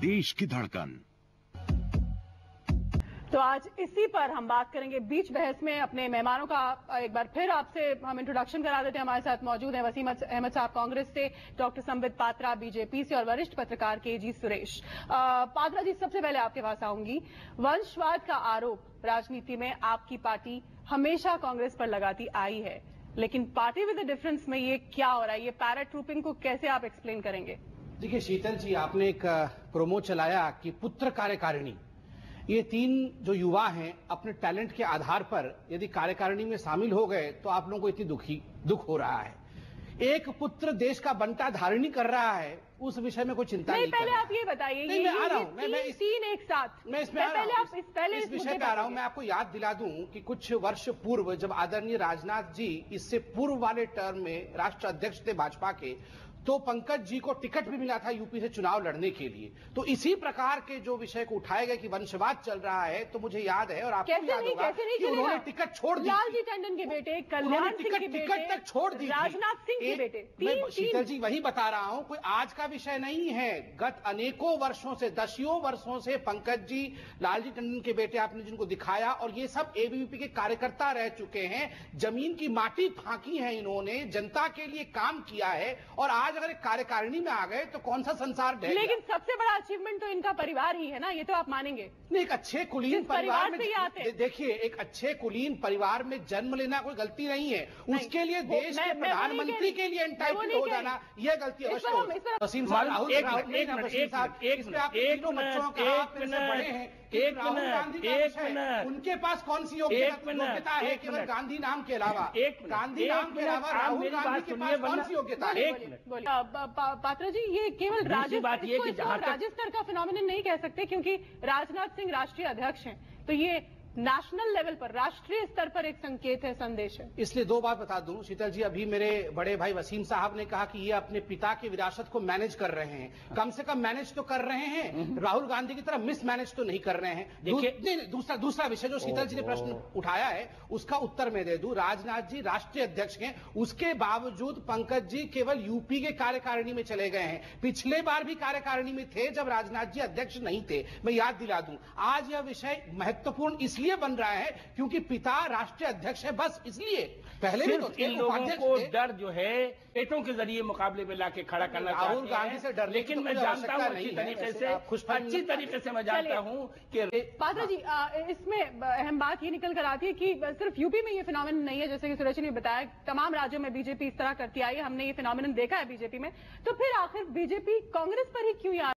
देश की धड़कन। तो आज इसी पर हम बात करेंगे। बीच बहस में अपने मेहमानों का एक बार फिर आपसे हम इंट्रोडक्शन करा देते हैं। हमारे साथ मौजूद हैं वसीम अहमद साहब कांग्रेस से, डॉक्टर संबित पात्रा बीजेपी से और वरिष्ठ पत्रकार केजी सुरेश। पात्रा जी, सबसे पहले आपके पास आऊंगी। वंशवाद का आरोप राजनीति में आपकी पार्टी हमेशा कांग्रेस पर लगाती आई है, लेकिन पार्टी विद द डिफरेंस में ये क्या हो रहा है? ये पैराट्रूपिंग को कैसे आप एक्सप्लेन करेंगे? देखिए शीतल जी, आपने एक प्रोमो चलाया कि पुत्र कार्यकारिणी, ये तीन जो युवा हैं अपने टैलेंट के आधार पर यदि कार्यकारिणी में शामिल हो गए तो आप लोगों को इतनी दुख हो रहा है। एक पुत्र देश का बंटा धारणी कर रहा है, उस विषय में कोई चिंता नहीं। पहले आप ये बताइए। नहीं, मैं आ रहा हूं। मैं तीन एक साथ मैं इसमें पहले इस विषय पे आ रहा हूं। मैं आपको याद दिला दूं कि कुछ वर्ष पूर्व जब आदरणीय राजनाथ जी इससे पूर्व वाले टर्म में राष्ट्र अध्यक्ष थे भाजपा के, तो पंकज जी को टिकट भी मिला था यूपी से चुनाव लड़ने के लिए। तो इसी प्रकार के जो विषय को उठाए गए कि वंशवाद चल रहा है, तो मुझे याद है और आपको याद होगा कि उन्होंने टिकट छोड़ दी। लालजी टंडन के बेटे, कल्याण सिंह के बेटे, टिकट तक छोड़ दी, राजनाथ सिंह के बेटे। मैं शीतल जी वही बता रहा हूं, कोई आज का विषय नहीं है। गत अनेकों वर्षों से, दसियों वर्षों से पंकज जी, लालजी टंडन के बेटे आपने जिनको दिखाया, और ये सब एबीवीपी के कार्यकर्ता रह चुके हैं। जमीन की माटी फांकी है इन्होंने, जनता के लिए काम किया है, और आज अगर एक कार्यकारिणी में आ गए तो कौन सा संसार ढह गया? लेकिन सबसे बड़ा अचीवमेंट तो इनका परिवार ही है ना, ये तो आप मानेंगे। नहीं, एक अच्छे कुलीन परिवार में देखिए, एक अच्छे कुलीन परिवार में जन्म लेना कोई गलती नहीं है। उसके लिए देश के प्रधानमंत्री के लिए एंटाइटल हो जाना यह गलती अवश्य है। वसीम साहब, राहुल गांधी उनके पास कौन सी योग्यता है केवल गांधी नाम के अलावा? गांधी नाम के अलावा राहुल गांधी के पास कौन सी योग्यता है? पात्रा जी, ये केवल राज्य स्तर का फिनोमिनन नहीं कह सकते, क्योंकि राजनाथ सिंह राष्ट्रीय अध्यक्ष हैं, तो ये नेशनल लेवल पर, राष्ट्रीय स्तर पर एक संकेत है, संदेश है। इसलिए दो बात बता दूं शीतल जी, अभी मेरे बड़े भाई वसीम साहब ने कहा कि ये अपने पिता की विरासत को मैनेज कर रहे हैं। कम से कम मैनेज तो कर रहे हैं, राहुल गांधी की तरह मिस मैनेज तो नहीं कर रहे हैं। देखिए दूसरा विषय जो शीतल जी ने प्रश्न उठाया है उसका उत्तर मैं दे दूं। राजनाथ जी राष्ट्रीय अध्यक्ष हैं, उसके बावजूद पंकज जी केवल यूपी के कार्यकारिणी में चले गए हैं। पिछले बार भी कार्यकारिणी में थे जब राजनाथ जी अध्यक्ष नहीं थे। मैं याद दिला दूं, आज यह विषय महत्वपूर्ण इसलिए बन रहा है क्योंकि पिता राष्ट्रीय अध्यक्ष है, बस इसलिए। पहले भी तो इन लोगों को डर जो है पेटों के जरिए मुकाबले में लाके खड़ा करना राहुल गांधी से डर, लेकिन मैं जानता हूं अच्छी तरीके से मैं जानता हूं कि पात्रा जी, इसमें अहम बात ये निकल कर आती है कि सिर्फ यूपी में ये फिनोमिनन नहीं है, जैसे कि सुरेश ने बताया तमाम राज्यों में बीजेपी इस तरह करती आई है। हमने ये फिनोमिनन देखा है बीजेपी में, तो फिर आखिर बीजेपी कांग्रेस पर ही क्यों